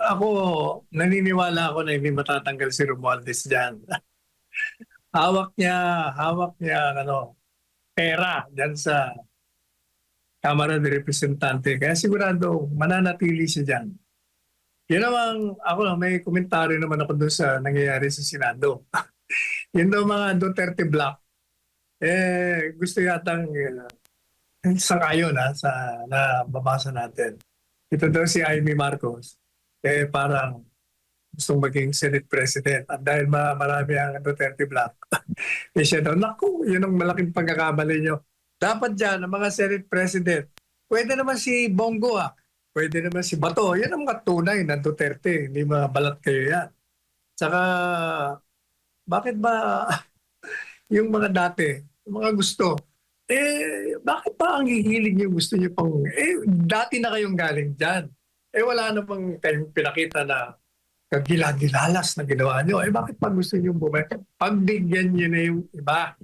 Ako, naniniwala ako na hindi matatanggal si Romualdez diyan. Hawak niya ano, pera diyan sa Kamara de Representante. Kaya sigurado mananatili siya diyan. Yun namang, ako lang, may komentaryo naman ako doon sa nangyayari sa Senado. Yun daw mga Duterte Block. Gusto yatang sangayon sa nababasa natin. Ito daw si Amy Marcos. Parang gustong maging Senate President. At dahil marami ang Duterte Block, siya daw, naku, yun ang malaking pagkakamali nyo. Dapat dyan, ang mga Senate President, pwede naman si Bongo pwede naman si Bato. Yan ang mga tunay na Duterte. Hindi mga balat kayo yan. Tsaka, bakit ba yung mga dati, yung mga gusto, bakit pa ang hihilig nyo, gusto nyo pang, dati na kayong galing dyan. Wala namang kayong pinakita na kagilagilalas na ginawa nyo. Bakit pa gusto nyo bumalik? Pagbigyan nyo na yung iba.